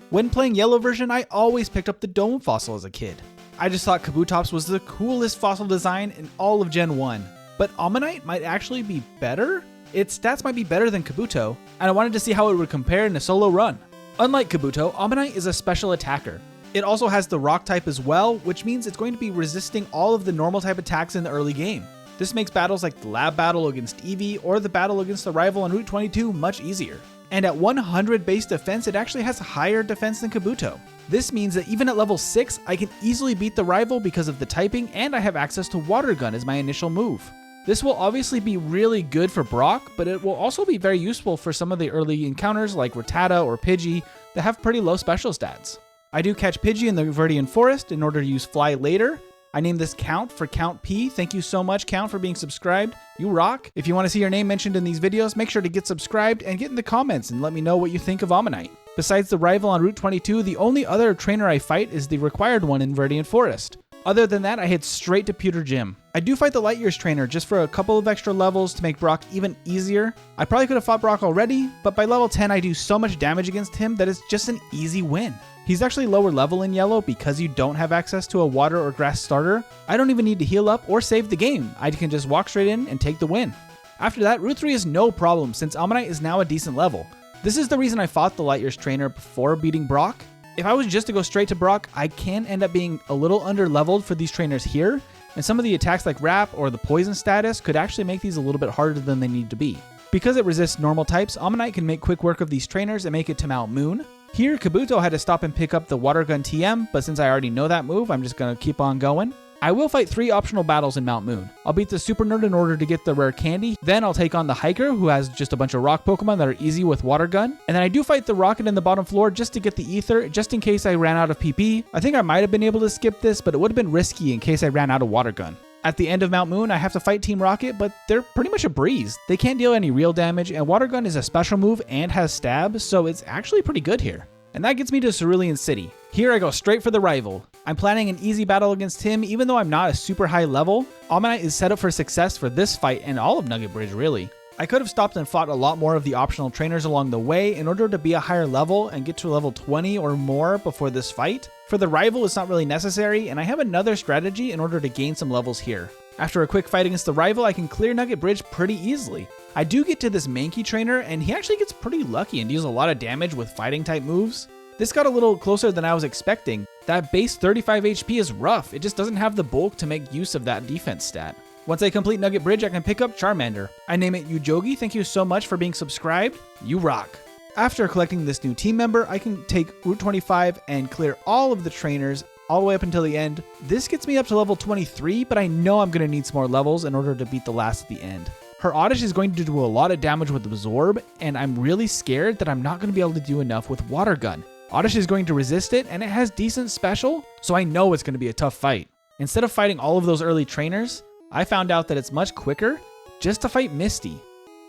When playing Yellow version, I always picked up the Dome fossil as a kid. I just thought Kabutops was the coolest fossil design in all of Gen 1. But Omanyte might actually be better? Its stats might be better than Kabuto, and I wanted to see how it would compare in a solo run. Unlike Kabuto, Omanyte is a special attacker. It also has the rock type as well, which means it's going to be resisting all of the normal type attacks in the early game. This makes battles like the lab battle against Eevee or the battle against the rival on Route 22 much easier. And at 100 base defense, it actually has higher defense than Kabuto. This means that even at level 6, I can easily beat the rival because of the typing, and I have access to Water Gun as my initial move. This will obviously be really good for Brock, but it will also be very useful for some of the early encounters like Rattata or Pidgey that have pretty low special stats. I do catch Pidgey in the Vermillion Forest in order to use Fly later. I named this Count for Count P. Thank you so much, Count, for being subscribed. You rock. If you want to see your name mentioned in these videos, make sure to get subscribed and get in the comments and let me know what you think of Omanyte. Besides the rival on Route 22, the only other trainer I fight is the required one in Vermillion Forest. Other than that, I head straight to Pewter Gym. I do fight the Light Years trainer just for a couple of extra levels to make Brock even easier. I probably could have fought Brock already, but by level 10 I do so much damage against him that it's just an easy win. He's actually lower level in Yellow because you don't have access to a water or grass starter. I don't even need to heal up or save the game. I can just walk straight in and take the win. After that, Route 3 is no problem since Omanyte is now a decent level. This is the reason I fought the Light Years trainer before beating Brock. If I was just to go straight to Brock, I can end up being a little under leveled for these trainers here, and some of the attacks like Wrap or the Poison status could actually make these a little bit harder than they need to be. Because it resists normal types, Omanyte can make quick work of these trainers and make it to Mount Moon. Here, Kabuto had to stop and pick up the Water Gun TM, but since I already know that move, I'm just going to keep on going. I will fight 3 optional battles in Mount Moon. I'll beat the Super Nerd in order to get the rare candy, then I'll take on the Hiker, who has just a bunch of rock Pokemon that are easy with Water Gun, and then I do fight the Rocket in the bottom floor just to get the Ether, just in case I ran out of PP. I think I might have been able to skip this, but it would have been risky in case I ran out of Water Gun. At the end of Mount Moon, I have to fight Team Rocket, but they're pretty much a breeze. They can't deal any real damage, and Water Gun is a special move and has stab, so it's actually pretty good here. And that gets me to Celadon City. Here I go straight for the rival. I'm planning an easy battle against him even though I'm not a super high level. Omanyte is set up for success for this fight and all of Nugget Bridge really. I could have stopped and fought a lot more of the optional trainers along the way in order to be a higher level and get to level 20 or more before this fight. For the rival it's not really necessary, and I have another strategy in order to gain some levels here. After a quick fight against the rival, I can clear Nugget Bridge pretty easily. I do get to this Mankey trainer and he actually gets pretty lucky and deals a lot of damage with fighting type moves. This got a little closer than I was expecting. That base 35 HP is rough, it just doesn't have the bulk to make use of that defense stat. Once I complete Nugget Bridge, I can pick up Charmander. I name it Ujogi, thank you so much for being subscribed. You rock. After collecting this new team member, I can take Route 25 and clear all of the trainers all the way up until the end. This gets me up to level 23, but I know I'm going to need some more levels in order to beat the last at the end. Her Oddish is going to do a lot of damage with Absorb, and I'm really scared that I'm not going to be able to do enough with Water Gun. Oddish is going to resist it, and it has decent special, so I know it's going to be a tough fight. Instead of fighting all of those early trainers, I found out that it's much quicker just to fight Misty.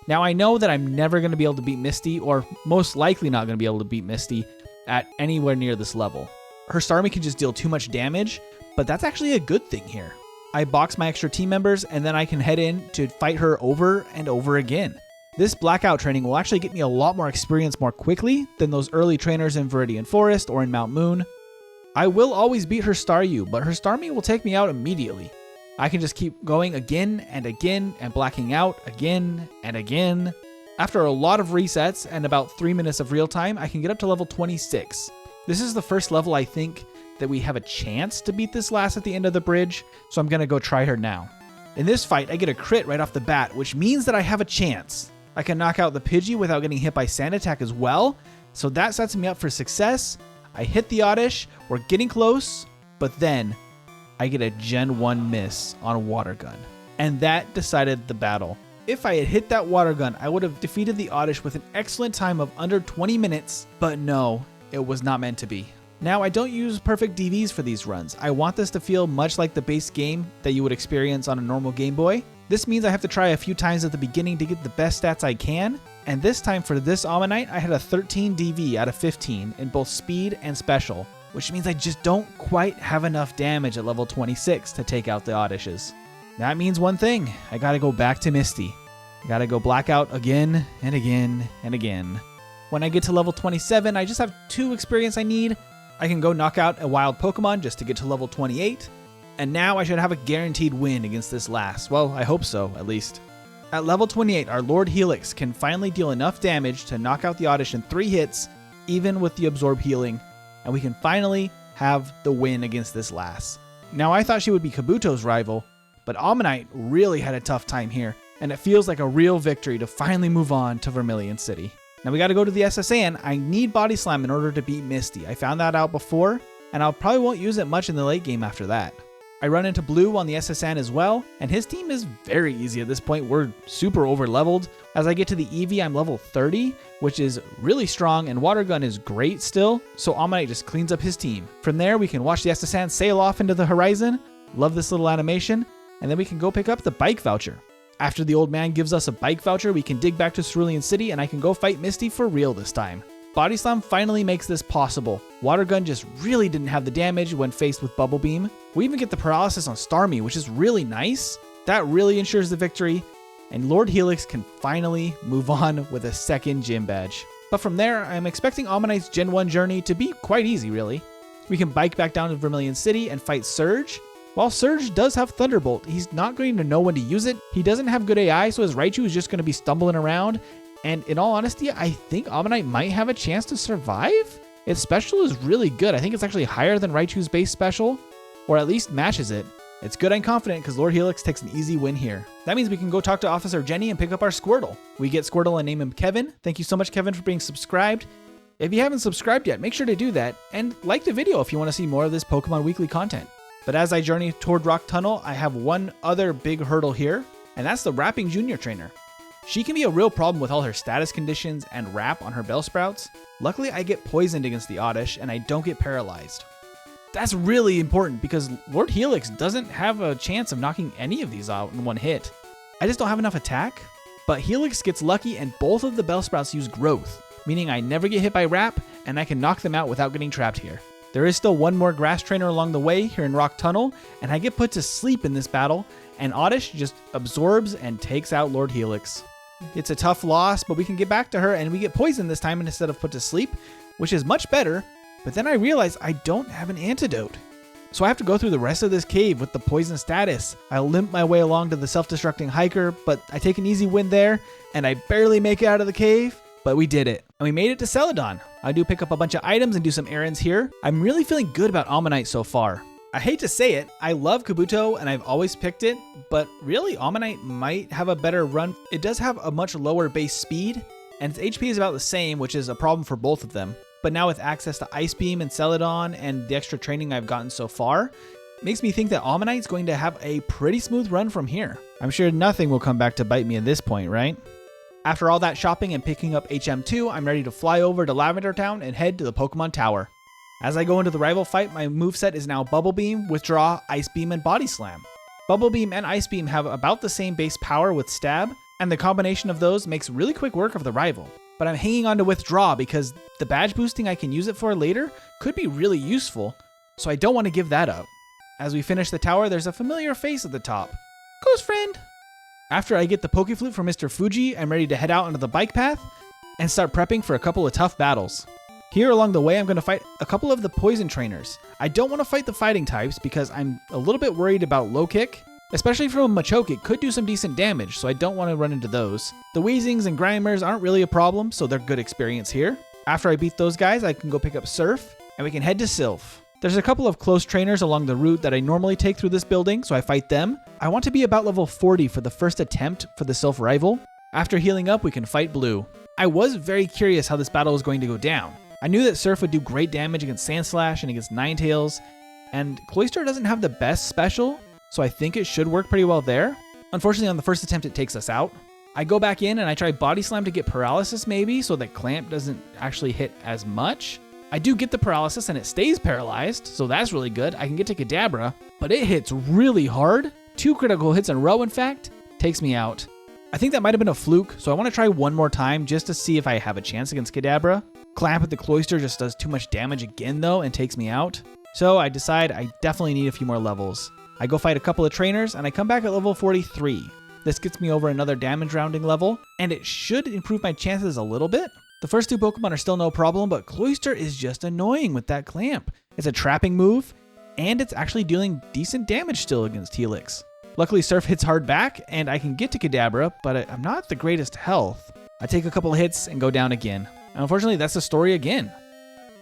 Now I know that I'm never going to be able to beat Misty, or most likely not going to be able to beat Misty at anywhere near this level. Her Starmie can just deal too much damage, but that's actually a good thing here. I box my extra team members, and then I can head in to fight her over and over again. This Blackout training will actually get me a lot more experience more quickly than those early trainers in Vermillion Forest or in Mount Moon. I will always beat her Staryu, but her Starmie will take me out immediately. I can just keep going again and again and blacking out again and again. After a lot of resets and about 3 minutes of real time, I can get up to level 26. This is the first level I think that we have a chance to beat this last at the end of the bridge, so I'm going to go try her now. In this fight, I get a crit right off the bat, which means that I have a chance. I can knock out the Pidgey without getting hit by Sand Attack as well, so that sets me up for success. I hit the Oddish, we're getting close, but then I get a Gen 1 miss on Water Gun, and that decided the battle. If I had hit that Water Gun, I would have defeated the Oddish with an excellent time of under 20 minutes, but no, it was not meant to be. Now, I don't use perfect DVs for these runs. I want this to feel much like the base game that you would experience on a normal Game Boy. This means I have to try a few times at the beginning to get the best stats I can, and this time for this Omanyte, I had a 13 DV out of 15 in both speed and special, which means I just don't quite have enough damage at level 26 to take out the Oddishes. That means one thing, I gotta go back to Misty. I gotta go Blackout again and again and again. When I get to level 27, I just have 2 experience I need. I can go knock out a wild Pokemon just to get to level 28. And now I should have a guaranteed win against this last. Well, I hope so, at least. At level 28, our Lord Helix can finally deal enough damage to knock out the Oddish in 3 hits, even with the Absorb healing, and we can finally have the win against this lass. Now, I thought she would be Kabuto's rival, but Omanyte really had a tough time here, and it feels like a real victory to finally move on to Vermillion City. Now, we gotta go to the SSN. I need Body Slam in order to beat Misty. I found that out before, and I probably won't use it much in the late game after that. I run into Blue on the SSN as well, and his team is very easy at this point. We're super over leveled. As I get to the Eevee, I'm level 30, which is really strong, and Water Gun is great still, so Omanyte just cleans up his team. From there, we can watch the SSN sail off into the horizon. Love this little animation, and then we can go pick up the bike voucher. After the old man gives us a bike voucher, we can dig back to Celadon City, and I can go fight Misty for real this time. Body Slam finally makes this possible. Water Gun just really didn't have the damage when faced with Bubble Beam. We even get the paralysis on Starmie, which is really nice. That really ensures the victory, and Lord Helix can finally move on with a second gym badge. But from there, I'm expecting Omanyte's Gen 1 journey to be quite easy, really. We can bike back down to Vermillion City and fight Surge. While Surge does have Thunderbolt, he's not going to know when to use it. He doesn't have good AI, so his Raichu is just going to be stumbling around. And in all honesty, I think Omanyte might have a chance to survive. Its special is really good. I think it's actually higher than Raichu's base special, or at least matches it. It's good and confident because Lord Helix takes an easy win here. That means we can go talk to Officer Jenny and pick up our Squirtle. We get Squirtle and name him Kevin. Thank you so much, Kevin, for being subscribed. If you haven't subscribed yet, make sure to do that, and like the video if you want to see more of this Pokemon Weekly content. But as I journey toward Rock Tunnel, I have one other big hurdle here, and that's the Rapping Junior Trainer. She can be a real problem with all her status conditions and wrap on her Bellsprouts. Luckily, I get poisoned against the Oddish, and I don't get paralyzed. That's really important because Lord Helix doesn't have a chance of knocking any of these out in one hit. I just don't have enough attack. But Helix gets lucky and both of the Bellsprouts use Growth, meaning I never get hit by Wrap, and I can knock them out without getting trapped here. There is still one more Grass Trainer along the way here in Rock Tunnel, and I get put to sleep in this battle, and Oddish just absorbs and takes out Lord Helix. It's a tough loss, but we can get back to her, and we get poisoned this time instead of put to sleep, which is much better, but then I realize I don't have an antidote. So I have to go through the rest of this cave with the poison status. I limp my way along to the self-destructing hiker, but I take an easy win there, and I barely make it out of the cave, but we did it. And we made it to Celadon. I do pick up a bunch of items and do some errands here. I'm really feeling good about Omanyte so far. I hate to say it, I love Kabuto and I've always picked it, but really Omanyte might have a better run. It does have a much lower base speed, and its HP is about the same, which is a problem for both of them. But now with access to Ice Beam and Celadon and the extra training I've gotten so far, it makes me think that Omanyte's going to have a pretty smooth run from here. I'm sure nothing will come back to bite me at this point, right? After all that shopping and picking up HM2, I'm ready to fly over to Lavender Town and head to the Pokemon Tower. As I go into the rival fight, my moveset is now Bubble Beam, Withdraw, Ice Beam, and Body Slam. Bubble Beam and Ice Beam have about the same base power with Stab, and the combination of those makes really quick work of the rival. But I'm hanging on to Withdraw because the badge boosting I can use it for later could be really useful, so I don't want to give that up. As we finish the tower, there's a familiar face at the top. Ghost friend! After I get the Pokeflute from Mr. Fuji, I'm ready to head out onto the bike path and start prepping for a couple of tough battles. Here along the way, I'm going to fight a couple of the poison trainers. I don't want to fight the fighting types because I'm a little bit worried about low kick, especially from a Machoke. It could do some decent damage, so I don't want to run into those. The Weezings and Grimers aren't really a problem, so they're good experience here. After I beat those guys, I can go pick up Surf, and we can head to Sylph. There's a couple of close trainers along the route that I normally take through this building, so I fight them. I want to be about level 40 for the first attempt for the Sylph rival. After healing up, we can fight Blue. I was very curious how this battle was going to go down. I knew that Surf would do great damage against Sandslash and against Ninetales, and Cloyster doesn't have the best special, so I think it should work pretty well there. Unfortunately, on the first attempt, it takes us out. I go back in and I try Body Slam to get Paralysis maybe, so that Clamp doesn't actually hit as much. I do get the Paralysis and it stays paralyzed, so that's really good. I can get to Kadabra, but it hits really hard. 2 critical hits in a row, in fact, takes me out. I think that might have been a fluke, so I want to try one more time just to see if I have a chance against Kadabra. Clamp with the Cloyster just does too much damage again though and takes me out. So I decide I definitely need a few more levels. I go fight a couple of trainers and I come back at level 43. This gets me over another damage rounding level and it should improve my chances a little bit. The first two Pokemon are still no problem, but Cloyster is just annoying with that clamp. It's a trapping move, and it's actually dealing decent damage still against Helix. Luckily, Surf hits hard back, and I can get to Kadabra, but I'm not at the greatest health. I take a couple of hits and go down again. And unfortunately, that's the story again.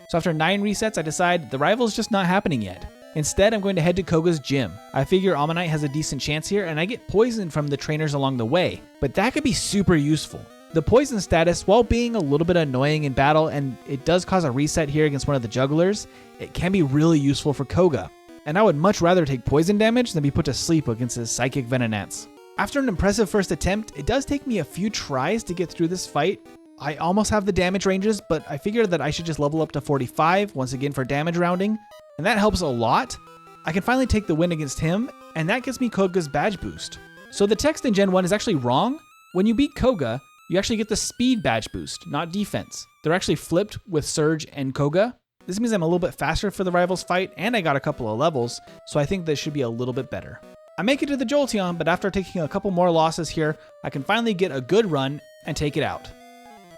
So after 9 resets, I decide the rival's just not happening yet. Instead, I'm going to head to Koga's gym. I figure Omanyte has a decent chance here, and I get poisoned from the trainers along the way, but that could be super useful. The poison status, while being a little bit annoying in battle, and it does cause a reset here against one of the jugglers, it can be really useful for Koga. And I would much rather take poison damage than be put to sleep against his Psychic Venonats. After an impressive first attempt, it does take me a few tries to get through this fight. I almost have the damage ranges, but I figured that I should just level up to 45 once again for damage rounding, and that helps a lot. I can finally take the win against him, and that gives me Koga's badge boost. So the text in Gen 1 is actually wrong. When you beat Koga, you actually get the speed badge boost, not defense. They're actually flipped with Surge and Koga. This means I'm a little bit faster for the rivals fight, and I got a couple of levels, so I think this should be a little bit better. I make it to the Jolteon, but after taking a couple more losses here, I can finally get a good run and take it out.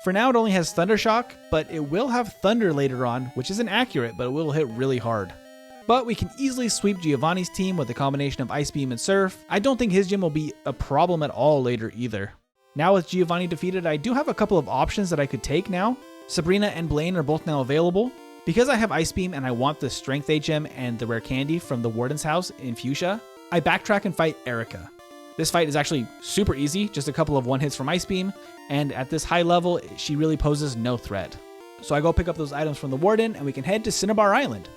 For now, it only has Thunder Shock, but it will have Thunder later on, which isn't accurate, but it will hit really hard. But we can easily sweep Giovanni's team with a combination of Ice Beam and Surf. I don't think his gym will be a problem at all later either. Now with Giovanni defeated, I do have a couple of options that I could take now. Sabrina and Blaine are both now available. Because I have Ice Beam and I want the Strength HM and the rare candy from the Warden's house in Fuchsia, I backtrack and fight Erica. This fight is actually super easy, just a couple of one hits from Ice Beam, and at this high level, she really poses no threat. So I go pick up those items from the Warden and we can head to Cinnabar Island.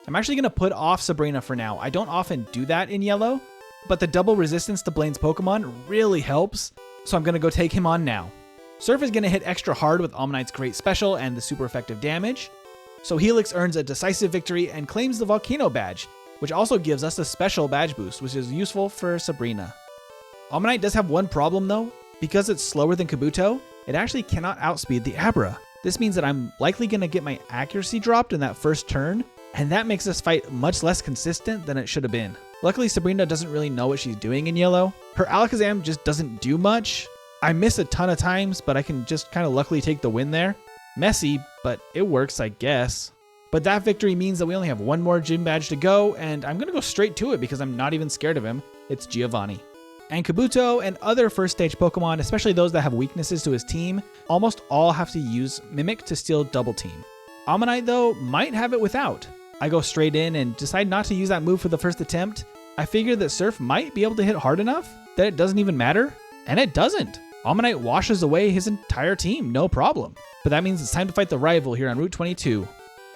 I'm actually going to put off Sabrina for now. I don't often do that in Yellow, but the double resistance to Blaine's Pokemon really helps, so I'm going to go take him on now. Surf is going to hit extra hard with Omanyte's great special and the super effective damage. So Helix earns a decisive victory and claims the Volcano badge, which also gives us a special badge boost, which is useful for Sabrina. Omanyte does have one problem though. Because it's slower than Kabuto, it actually cannot outspeed the Abra. This means that I'm likely going to get my accuracy dropped in that first turn, and that makes this fight much less consistent than it should have been. Luckily, Sabrina doesn't really know what she's doing in Yellow. Her Alakazam just doesn't do much. I miss a ton of times, but I can just kind of luckily take the win there. Messy, but it works, I guess. But that victory means that we only have one more gym badge to go, and I'm going to go straight to it because I'm not even scared of him. It's Giovanni. And Kabuto and other first stage Pokemon, especially those that have weaknesses to his team, almost all have to use Mimic to steal Double Team. Omanyte though might have it without. I go straight in and decide not to use that move for the first attempt. I figured that Surf might be able to hit hard enough that it doesn't even matter, and it doesn't. Omanyte washes away his entire team, no problem. But that means it's time to fight the rival here on Route 22.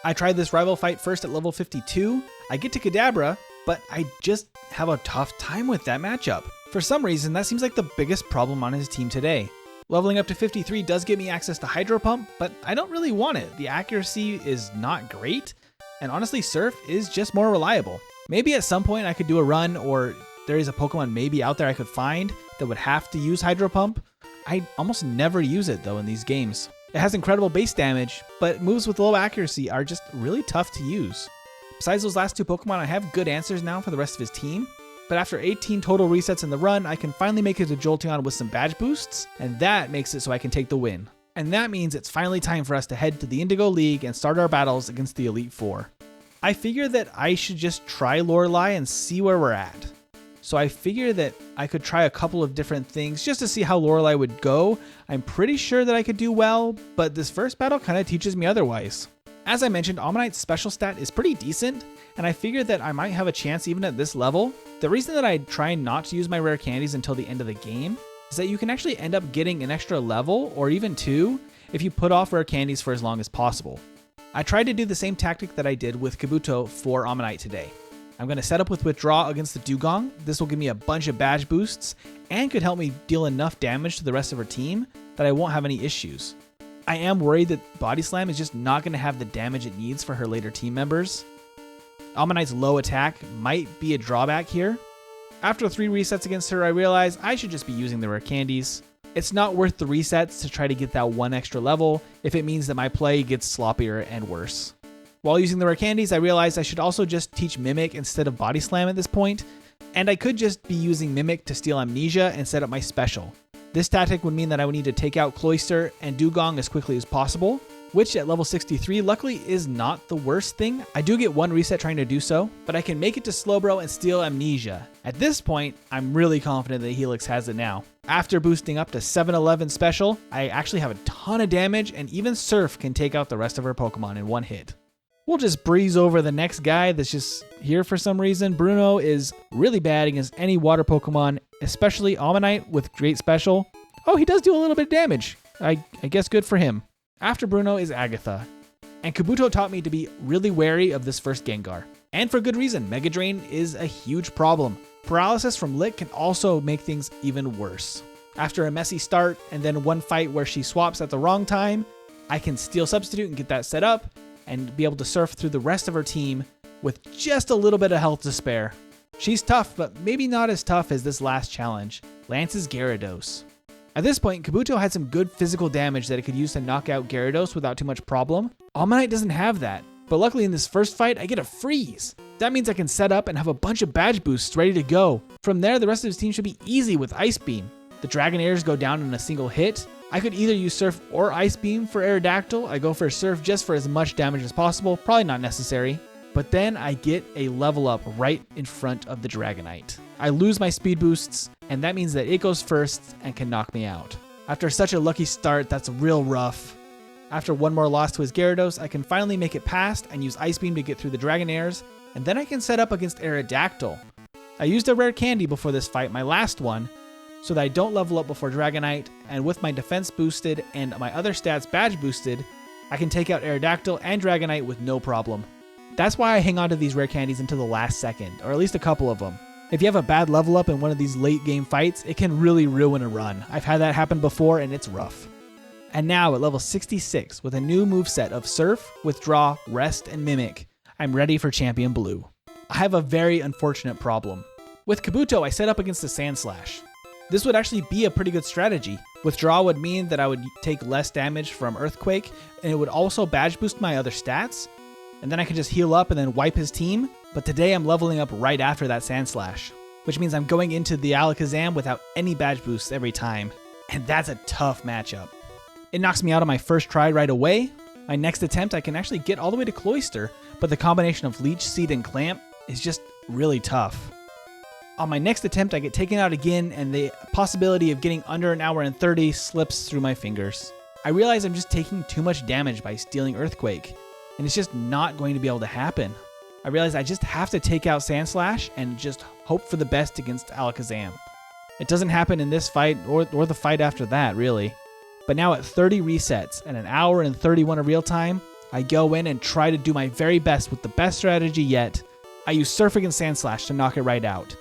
I tried this rival fight first at level 52. I get to Kadabra, but I just have a tough time with that matchup. For some reason, that seems like the biggest problem on his team today. Leveling up to 53 does give me access to Hydro Pump, but I don't really want it. The accuracy is not great, and honestly, Surf is just more reliable. Maybe at some point I could do a run, or there is a Pokemon maybe out there I could find that would have to use Hydro Pump. I almost never use it though in these games. It has incredible base damage, but moves with low accuracy are just really tough to use. Besides those last two Pokemon, I have good answers now for the rest of his team. But after 18 total resets in the run, I can finally make it to Jolteon with some badge boosts, and that makes it so I can take the win. And that means it's finally time for us to head to the Indigo League and start our battles against the Elite Four. I figure that I should just try Lorelei and see where we're at. So I figure that I could try a couple of different things just to see how Lorelei would go. I'm pretty sure that I could do well, but this first battle kind of teaches me otherwise. As I mentioned, Omanyte's special stat is pretty decent, and I figured that I might have a chance even at this level. The reason that I try not to use my rare candies until the end of the game is that you can actually end up getting an extra level, or even two, if you put off rare candies for as long as possible. I tried to do the same tactic that I did with Kabuto for Omanyte today. I'm going to set up with Withdraw against the Dugong. This will give me a bunch of badge boosts, and could help me deal enough damage to the rest of her team that I won't have any issues. I am worried that Body Slam is just not going to have the damage it needs for her later team members. Omanyte's low attack might be a drawback here. After 3 resets against her, I realize I should just be using the rare candies. It's not worth the resets to try to get that one extra level if it means that my play gets sloppier and worse. While using the rare candies, I realized I should also just teach Mimic instead of Body Slam at this point, and I could just be using Mimic to steal Amnesia and set up my special. This tactic would mean that I would need to take out Cloyster and Dugong as quickly as possible, which at level 63 luckily is not the worst thing. I do get one reset trying to do so, but I can make it to Slowbro and steal Amnesia. At this point, I'm really confident that Helix has it now. After boosting up to 711 special, I actually have a ton of damage, and even Surf can take out the rest of her Pokemon in one hit. We'll just breeze over the next guy that's just here for some reason. Bruno is really bad against any water Pokemon, especially Omanyte with great special. Oh, he does do a little bit of damage. I guess good for him. After Bruno is Agatha. And Kabuto taught me to be really wary of this first Gengar. And for good reason, Mega Drain is a huge problem. Paralysis from Lick can also make things even worse. After a messy start and then one fight where she swaps at the wrong time, I can Steel Substitute and get that set up and be able to surf through the rest of her team with just a little bit of health to spare. She's tough, but maybe not as tough as this last challenge, Lance's Gyarados. At this point, Kabuto had some good physical damage that it could use to knock out Gyarados without too much problem. Omanyte doesn't have that, but luckily in this first fight, I get a freeze. That means I can set up and have a bunch of badge boosts ready to go. From there, the rest of his team should be easy with Ice Beam. The Dragonairs go down in a single hit. I could either use Surf or Ice Beam for Aerodactyl. I go for Surf just for as much damage as possible, probably not necessary. But then I get a level up right in front of the Dragonite. I lose my speed boosts, and that means that it goes first and can knock me out. After such a lucky start, that's real rough. After one more loss to his Gyarados, I can finally make it past and use Ice Beam to get through the Dragonairs, and then I can set up against Aerodactyl. I used a rare candy before this fight, my last one, so that I don't level up before Dragonite, and with my defense boosted and my other stats badge boosted, I can take out Aerodactyl and Dragonite with no problem. That's why I hang on to these rare candies until the last second, or at least a couple of them. If you have a bad level up in one of these late game fights, it can really ruin a run. I've had that happen before and it's rough. And now at level 66, with a new moveset of Surf, Withdraw, Rest, and Mimic, I'm ready for Champion Blue. I have a very unfortunate problem. With Kabuto, I set up against the Sandslash. This would actually be a pretty good strategy. Withdraw would mean that I would take less damage from Earthquake, and it would also badge boost my other stats, and then I could just heal up and then wipe his team. But today I'm leveling up right after that Sandslash, which means I'm going into the Alakazam without any badge boosts every time, and that's a tough matchup. It knocks me out on my first try right away. My next attempt I can actually get all the way to Cloyster, but the combination of Leech Seed and Clamp is just really tough. On my next attempt I get taken out again, and the possibility of getting under an hour and 30 slips through my fingers. I realize I'm just taking too much damage by stealing Earthquake, and it's just not going to be able to happen. I realize I just have to take out Sandslash and just hope for the best against Alakazam. It doesn't happen in this fight or the fight after that, really. But now at 30 resets and an hour and 31 of real time, I go in and try to do my very best with the best strategy yet. I use Surf against Sandslash to knock it right out.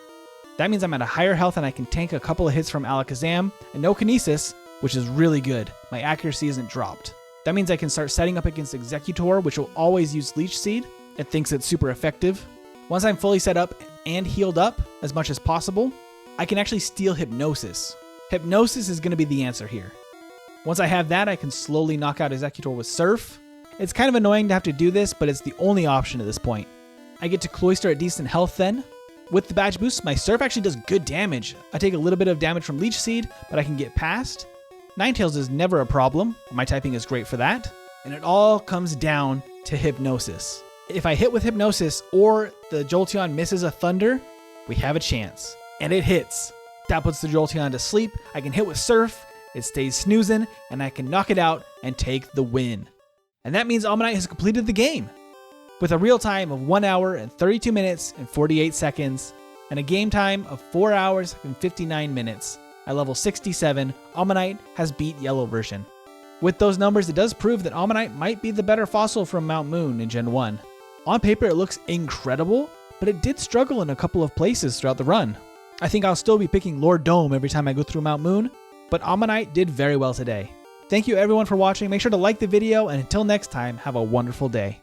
That means I'm at a higher health and I can tank a couple of hits from Alakazam, and no Kinesis, which is really good. My accuracy isn't dropped. That means I can start setting up against Executor, which will always use Leech Seed. It thinks it's super effective. Once I'm fully set up and healed up as much as possible, I can actually steal Hypnosis. Hypnosis is going to be the answer here. Once I have that, I can slowly knock out Executor with Surf. It's kind of annoying to have to do this, but it's the only option at this point. I get to Cloyster at decent health then. With the badge boost, my Surf actually does good damage. I take a little bit of damage from Leech Seed, but I can get past. Ninetales is never a problem. My typing is great for that. And it all comes down to Hypnosis. If I hit with Hypnosis or the Jolteon misses a Thunder, we have a chance. And it hits. That puts the Jolteon to sleep. I can hit with Surf, it stays snoozing, and I can knock it out and take the win. And that means Omanyte has completed the game. With a real time of 1 hour and 32 minutes and 48 seconds, and a game time of 4 hours and 59 minutes, at level 67, Omanyte has beat Yellow version. With those numbers, it does prove that Omanyte might be the better fossil from Mount Moon in Gen 1. On paper, it looks incredible, but it did struggle in a couple of places throughout the run. I think I'll still be picking Lord Dome every time I go through Mount Moon, but Omanyte did very well today. Thank you everyone for watching. Make sure to like the video, and until next time, have a wonderful day.